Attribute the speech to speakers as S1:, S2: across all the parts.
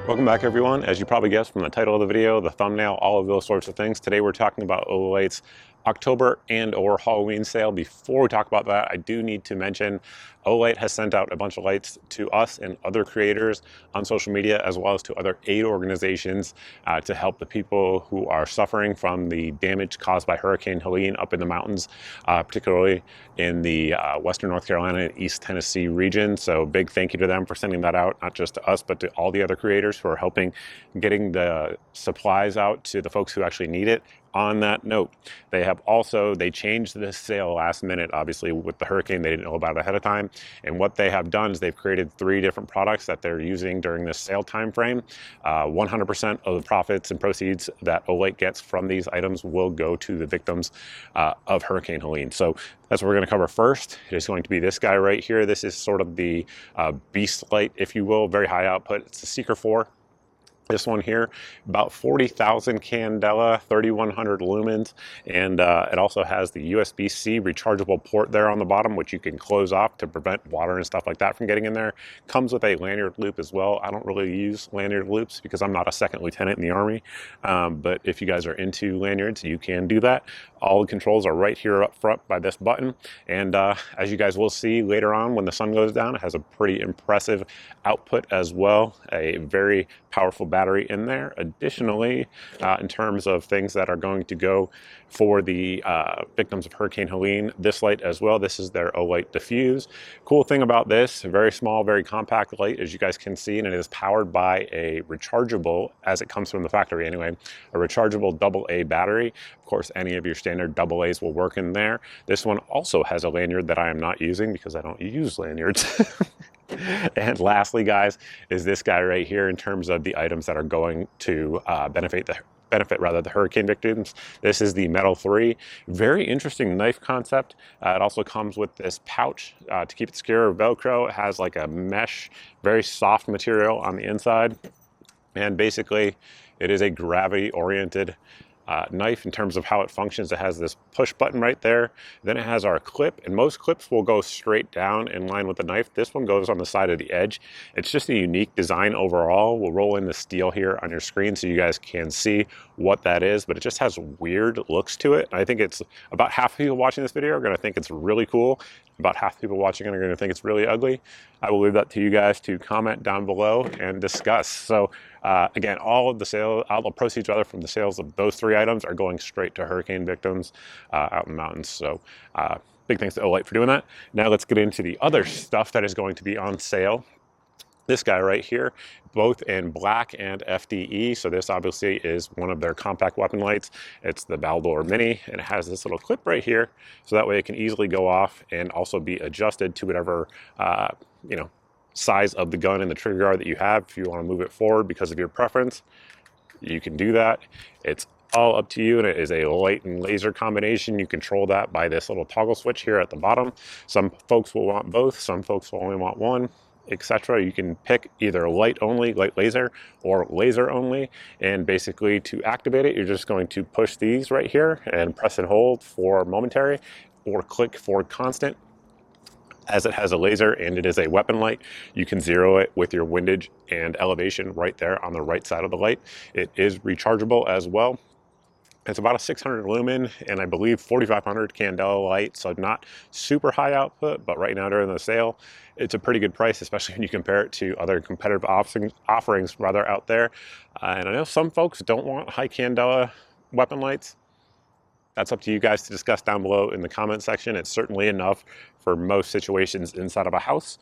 S1: Welcome back, everyone. As you probably guessed from the title of the video, the thumbnail, all of those sorts of things, today we're talking about Olight's October and or Halloween sale. Before we talk about that, I do need to mention Olight has sent out a bunch of lights to us and other creators on social media, as well as to other aid organizations to help the people who are suffering from the damage caused by Hurricane Helene up in the mountains, particularly in the Western North Carolina and East Tennessee region. So big thank you to them for sending that out, not just to us, but to all the other creators who are helping getting the supplies out to the folks who actually need it. On that note, they changed this sale last minute. Obviously, with the hurricane, they didn't know about it ahead of time. And what they have done is they've created 3 different products that they're using during this sale time frame. 100% of the profits and proceeds that Olight gets from these items will go to the victims of Hurricane Helene. So that's what we're going to cover first. It is going to be this guy right here. This is sort of the beast light, if you will, very high output. It's the Seeker 4. This one here, about 40,000 candela, 3,100 lumens, and it also has the USB-C rechargeable port there on the bottom, which you can close off to prevent water and stuff like that from getting in there. Comes with a lanyard loop as well. I don't really use lanyard loops because I'm not a second lieutenant in the Army, but if you guys are into lanyards, you can do that. All the controls are right here up front by this button, and as you guys will see later on when the sun goes down, it has a pretty impressive output as well, a very powerful battery in there. Additionally, in terms of things that are going to go for the victims of Hurricane Helene, this light as well. This is their Olight Diffuse. Cool thing about this, very small, very compact light, as you guys can see, and it is powered by a rechargeable, as it comes from the factory anyway, a rechargeable AA battery. Of course, any of your standard AA's will work in there. This one also has a lanyard that I am not using because I don't use lanyards. And lastly, guys, is this guy right here in terms of the items that are going to benefit the hurricane victims. This is the Metal 3. Very interesting knife concept. It also comes with this pouch to keep it secure, Velcro. It has like a mesh, very soft material on the inside. And basically, it is a gravity-oriented knife in terms of how it functions. It has this push button right there. Then it has our clip, and most clips will go straight down in line with the knife. This one goes on the side of the edge. It's just a unique design overall. We'll roll in the steel here on your screen so you guys can see what that is, but it just has weird looks to it. I think it's about half the people watching this video are going to think it's really cool. About half the people watching it are going to think it's really ugly. I will leave that to you guys to comment down below and discuss. So again, all of the proceeds rather from the sales of those 3 items are going straight to hurricane victims out in the mountains. So big thanks to Olight for doing that. Now let's get into the other stuff that is going to be on sale. This guy right here, both in black and FDE. So this obviously is one of their compact weapon lights. It's the Baldr Mini, and it has this little clip right here. So that way it can easily go off and also be adjusted to whatever, size of the gun and the trigger guard that you have. If you want to move it forward because of your preference, you can do that. It's all up to you, and it is a light and laser combination. You control that by this little toggle switch here at the bottom. Some folks will want both, some folks will only want one, etc. You can pick either light only, light laser, or laser only. And basically to activate it, you're just going to push these right here and press and hold for momentary, or click for constant. As it has a laser and it is a weapon light, you can zero it with your windage and elevation right there on the right side of the light. It is rechargeable as well. It's about a 600 lumen and I believe 4,500 candela light, so not super high output, but right now during the sale, it's a pretty good price, especially when you compare it to other competitive offerings rather out there. And I know some folks don't want high candela weapon lights. That's up to you guys to discuss down below in the comment section. It's certainly enough for most situations inside of a house.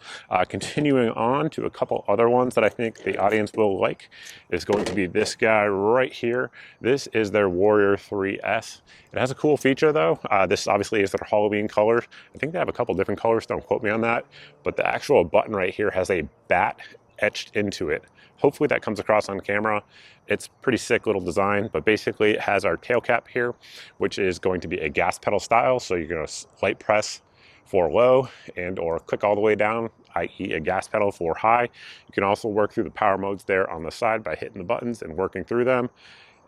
S1: Continuing on to a couple other ones that I think the audience will like is going to be this guy right here. This is their Warrior 3S. It has a cool feature though. This obviously is their Halloween colors. I think they have a couple different colors, don't quote me on that, but the actual button right here has a bat etched into it. Hopefully that comes across on camera. It's pretty sick little design, but basically it has our tail cap here, which is going to be a gas pedal style. So you're going to light press for low and or click all the way down, i.e. a gas pedal for high. You can also work through the power modes there on the side by hitting the buttons and working through them.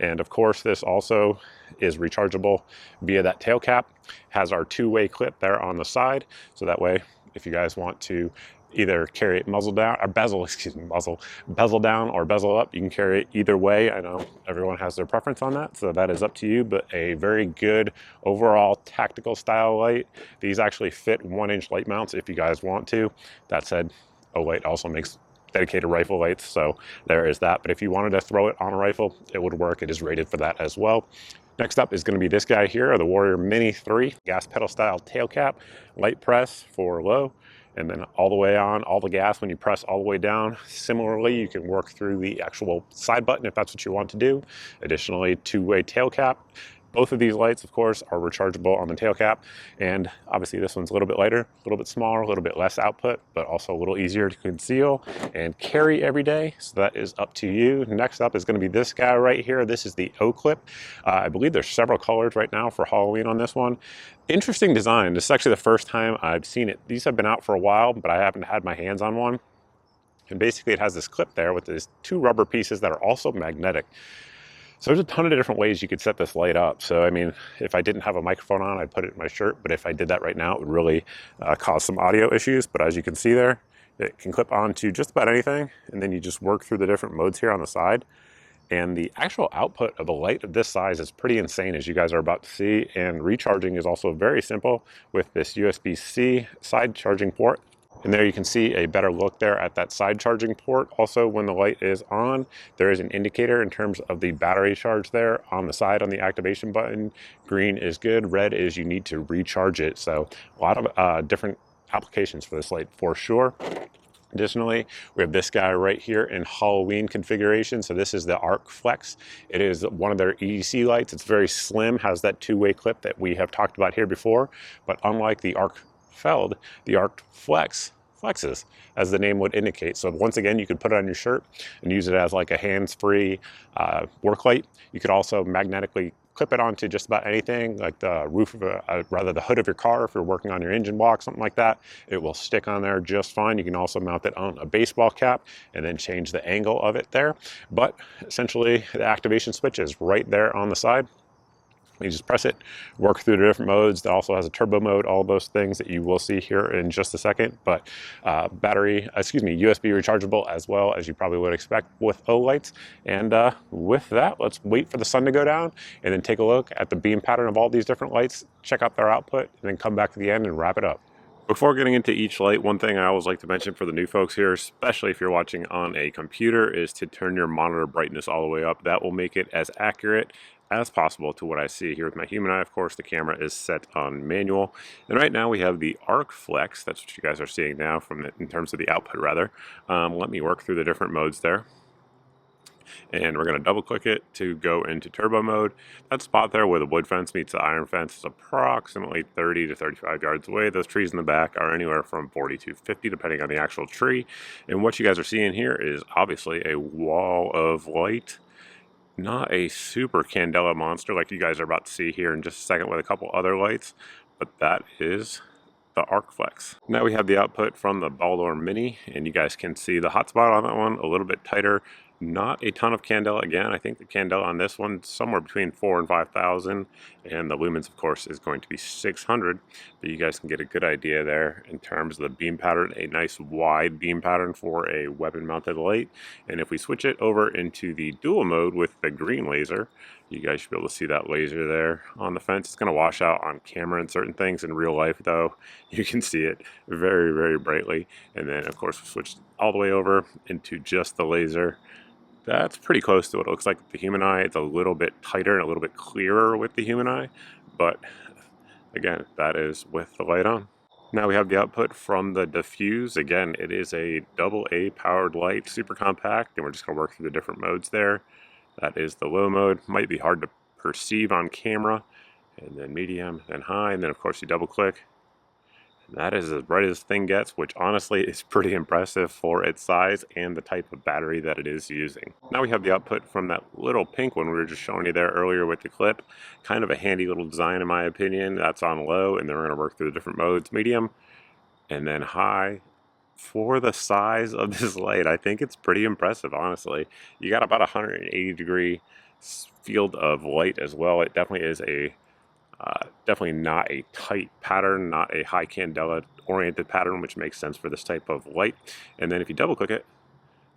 S1: And of course, this also is rechargeable via that tail cap. Has our 2-way clip there on the side. So that way, if you guys want to either carry it muzzle down, or bezel, bezel down or bezel up. You can carry it either way. I know everyone has their preference on that, so that is up to you, but a very good overall tactical style light. These actually fit 1-inch light mounts if you guys want to. That said, Olight also makes dedicated rifle lights, so there is that. But if you wanted to throw it on a rifle, it would work. It is rated for that as well. Next up is going to be this guy here, the Warrior Mini 3, gas pedal style tail cap, light press for low, and then all the way on, all the gas when you press all the way down. Similarly, you can work through the actual side button if that's what you want to do. Additionally, two-way tail cap. Both of these lights, of course, are rechargeable on the tail cap, and obviously this one's a little bit lighter, a little bit smaller, a little bit less output, but also a little easier to conceal and carry every day, so that is up to you. Next up is going to be this guy right here. This is the O-clip. I believe there's several colors right now for Halloween on this one. Interesting design. This is actually the first time I've seen it. These have been out for a while, but I haven't had my hands on one. And basically it has this clip there with these two rubber pieces that are also magnetic. So there's a ton of different ways you could set this light up. So, I mean, if I didn't have a microphone on, I'd put it in my shirt. But if I did that right now, it would really cause some audio issues. But as you can see there, it can clip onto just about anything. And then you just work through the different modes here on the side. And the actual output of a light of this size is pretty insane, as you guys are about to see. And recharging is also very simple with this USB-C side charging port. And there you can see a better look there at that side charging port. Also, when the light is on, there is an indicator in terms of the battery charge there on the side on the activation button. Green is good, red is you need to recharge it. So a lot of different applications for this light for sure. Additionally, we have this guy right here in Halloween configuration. So this is the Arkflex. It is one of their EDC lights. It's very slim, has that two-way clip that we have talked about here before. But unlike the Arkfeld, the Arkflex flexes, as the name would indicate. So once again, you could put it on your shirt and use it as like a hands-free work light. You could also magnetically clip it onto just about anything, like the roof of rather the hood of your car if you're working on your engine block, something like that. It will stick on there just fine. You can also mount it on a baseball cap and then change the angle of it there. But essentially, the activation switch is right there on the side. You just press it, work through the different modes. It also has a turbo mode, all those things that you will see here in just a second. But USB rechargeable as well, as you probably would expect with O-lights. And with that, let's wait for the sun to go down and then take a look at the beam pattern of all these different lights, check out their output, and then come back to the end and wrap it up. Before getting into each light, one thing I always like to mention for the new folks here, especially if you're watching on a computer, is to turn your monitor brightness all the way up. That will make it as accurate as possible to what I see here with my human eye. Of course, the camera is set on manual. And right now we have the Arkflex. That's what you guys are seeing now in terms of the output, rather. Let me work through the different modes there. And we're going to double click it to go into turbo mode. That spot there where the wood fence meets the iron fence is approximately 30 to 35 yards away. Those trees in the back are anywhere from 40 to 50 depending on the actual tree. And what you guys are seeing here is obviously a wall of light. Not a super candela monster like you guys are about to see here in just a second with a couple other lights, but that is the Arkflex. Now we have the output from the Baldr Mini, and you guys can see the hotspot on that one a little bit tighter. Not a ton of candela. Again, I think the candela on this one somewhere between 4,000 and 5,000, and the lumens, of course, is going to be 600. But you guys can get a good idea there in terms of the beam pattern. A nice wide beam pattern for a weapon-mounted light. And if we switch it over into the dual mode with the green laser, you guys should be able to see that laser there on the fence. It's going to wash out on camera and certain things. In real life, though, you can see it very, very brightly. And then, of course, we switch all the way over into just the laser. That's pretty close to what it looks like with the human eye. It's a little bit tighter and a little bit clearer with the human eye, but again, that is with the light on. Now we have the output from the Diffuse. Again, it is a AA powered light, super compact, and we're just going to work through the different modes there. That is the low mode. Might be hard to perceive on camera, and then medium, then high, and then of course you double click. That is as bright as this thing gets, which honestly is pretty impressive for its size and the type of battery that it is using. Now we have the output from that little pink one we were just showing you there earlier with the clip. Kind of a handy little design in my opinion. That's on low, and then we're going to work through the different modes. Medium, and then high. For the size of this light, I think it's pretty impressive, honestly. You got about 180 degree field of light as well. It definitely is a Definitely not a tight pattern, not a high candela oriented pattern, which makes sense for this type of light. And then if you double click it,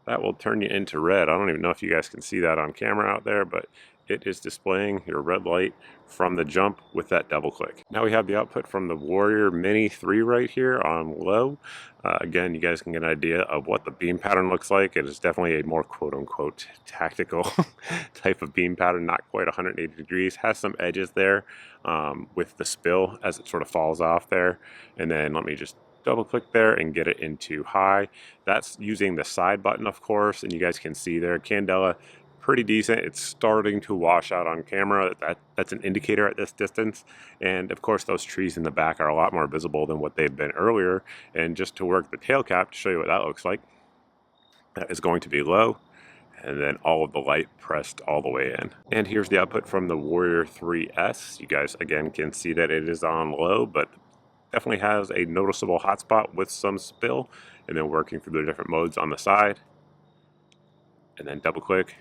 S1: that will turn you into red. I don't even know if you guys can see that on camera out there, but it is displaying your red light from the jump with that double click. Now we have the output from the Warrior Mini 3 right here on low. Again, you guys can get an idea of what the beam pattern looks like. It is definitely a more quote-unquote tactical type of beam pattern, not quite 180 degrees. Has some edges there with the spill as it sort of falls off there. And then let me just double click there and get it into high. That's using the side button, of course, and you guys can see there, candela pretty decent. It's starting to wash out on camera. That's an indicator at this distance. And of course, those trees in the back are a lot more visible than what they've been earlier. And just to work the tail cap to show you what that looks like, that is going to be low, and then all of the light pressed all the way in. And here's the output from the Warrior 3S. You guys again can see that it is on low, but definitely has a noticeable hotspot with some spill, and then working through the different modes on the side, and then double click,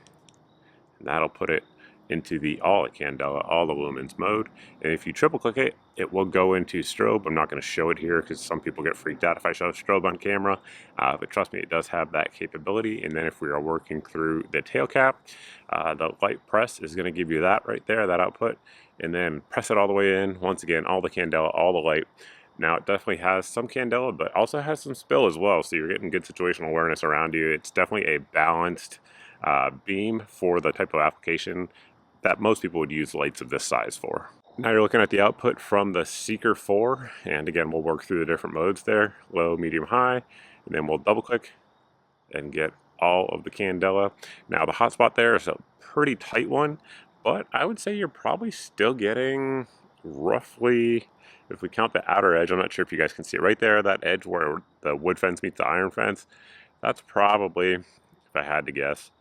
S1: and that'll put it into the all candela, all the lumens mode. And if you triple click it, it will go into strobe. I'm not going to show it here because some people get freaked out if I show strobe on camera, but trust me, it does have that capability. And then if we are working through the tail cap, the light press is going to give you that right there, that output, and then press it all the way in. Once again, all the candela, all the light. Now it definitely has some candela, but also has some spill as well, so you're getting good situational awareness around you. It's definitely a balanced beam for the type of application that most people would use lights of this size for. Now you're looking at the output from the Seeker 4, and again we'll work through the different modes there, low, medium, high, and then we'll double click and get all of the candela. Now the hotspot there is a pretty tight one, but I would say you're probably still getting roughly, if we count the outer edge, I'm not sure if you guys can see it right there, that edge where the wood fence meets the iron fence, that's probably, if I had to guess,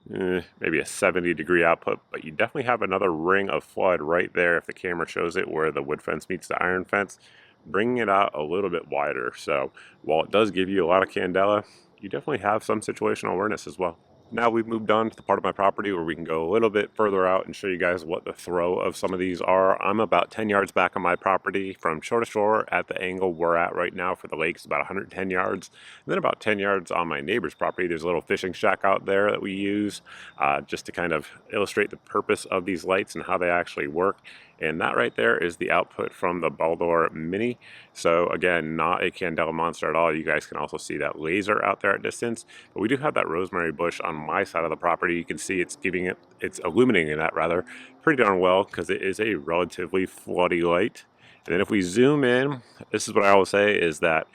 S1: maybe a 70-degree output, but you definitely have another ring of flood right there if the camera shows it where the wood fence meets the iron fence, bringing it out a little bit wider. So while it does give you a lot of candela, you definitely have some situational awareness as well. Now we've moved on to the part of my property where we can go a little bit further out and show you guys what the throw of some of these are. I'm about 10 yards back on my property from shore to shore at the angle we're at right now for the lakes, about 110 yards. And then about 10 yards on my neighbor's property, there's a little fishing shack out there that we use just to kind of illustrate the purpose of these lights and how they actually work. And that right there is the output from the Baldr Mini. So again, not a candela monster at all. You guys can also see that laser out there at distance. But we do have that rosemary bush on my side of the property. You can see it's illuminating that rather pretty darn well because it is a relatively floody light. And then if we zoom in, this is what I always say is that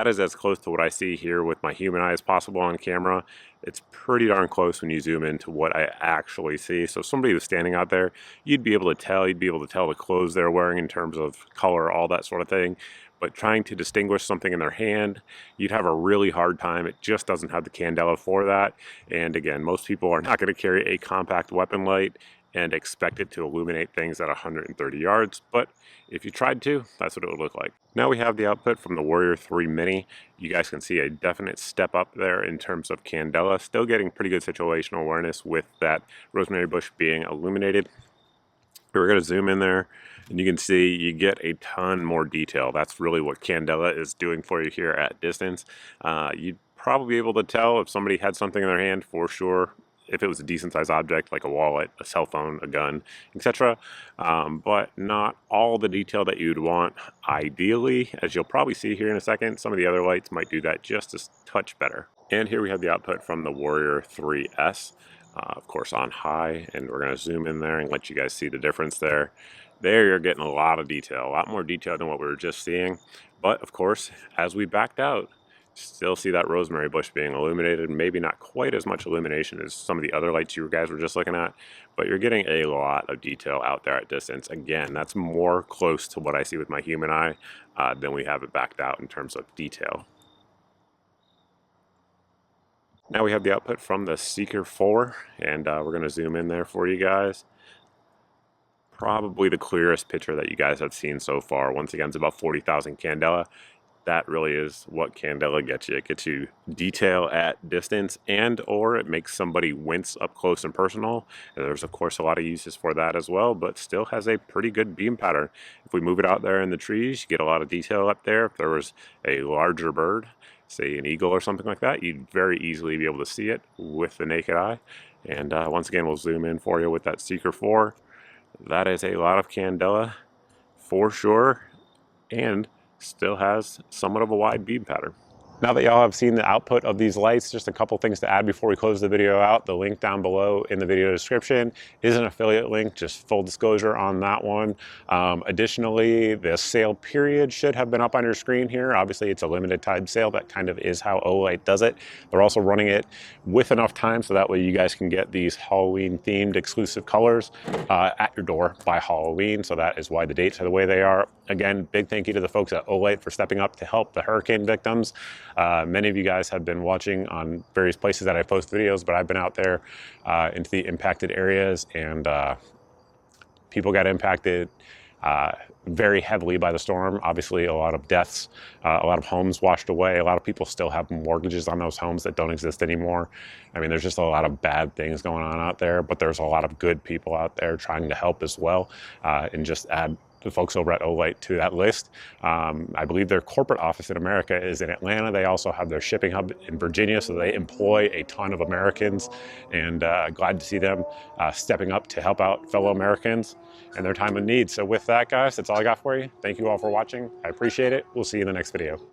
S1: is as close to what I see here with my human eye as possible on camera. It's pretty darn close when you zoom into what I actually see. So if somebody was standing out there, you'd be able to tell the clothes they're wearing in terms of color, all that sort of thing. But trying to distinguish something in their hand, you'd have a really hard time. It just doesn't have the candela for that. And again, most people are not going to carry a compact weapon light and expect it to illuminate things at 130 yards, but if you tried to, that's what it would look like. Now we have the output from the Warrior 3 Mini. You guys can see a definite step up there in terms of candela, still getting pretty good situational awareness with that rosemary bush being illuminated. We're going to zoom in there, and you can see you get a ton more detail. That's really what candela is doing for you here at distance. You'd probably be able to tell if somebody had something in their hand for sure, if it was a decent sized object like a wallet, a cell phone, a gun, etc. But not all the detail that you'd want. Ideally, as you'll probably see here in a second, some of the other lights might do that just a touch better. And here we have the output from the Warrior 3S, of course on high, and we're going to zoom in there and let you guys see the difference there. There you're getting a lot of detail, a lot more detail than what we were just seeing. But of course, as we backed out, still see that rosemary bush being illuminated. Maybe not quite as much illumination as some of the other lights you guys were just looking at, but you're getting a lot of detail out there at distance. Again, that's more close to what I see with my human eye than we have it backed out in terms of detail. Now we have the output from the Seeker 4, and we're going to zoom in there for you guys. Probably the clearest picture that you guys have seen so far. Once again, it's about 40,000 candela. that really is what Candela gets you. It gets you detail at distance, and or it makes somebody wince up close and personal. And there's of course a lot of uses for that as well, but still has a pretty good beam pattern. If we move it out there in the trees, you get a lot of detail up there. If there was a larger bird, say an eagle or something like that, you'd very easily be able to see it with the naked eye. And once again, we'll zoom in for you with that Seeker 4. That is a lot of Candela for sure, and still has somewhat of a wide beam pattern. Now that y'all have seen the output of these lights, just a couple things to add before we close the video out. The link down below in the video description is an affiliate link, just full disclosure on that one. Additionally, the sale period should have been up on your screen here. Obviously, it's a limited time sale. That kind of is how Olight does it. They're also running it with enough time so that way you guys can get these Halloween themed exclusive colors at your door by Halloween. So that is why the dates are the way they are. Again, big thank you to the folks at Olight for stepping up to help the hurricane victims. Many of you guys have been watching on various places that I post videos, but I've been out there into the impacted areas, and people got impacted very heavily by the storm. Obviously, a lot of deaths, a lot of homes washed away. A lot of people still have mortgages on those homes that don't exist anymore. I mean, there's just a lot of bad things going on out there, but there's a lot of good people out there trying to help as well, and just add the folks over at Olight to that list. I believe their corporate office in America is in Atlanta. They also have their shipping hub in Virginia, so they employ a ton of Americans, and glad to see them stepping up to help out fellow Americans in their time of need. So with that, guys, that's all I got for you. Thank you all for watching. I appreciate it. We'll see you in the next video.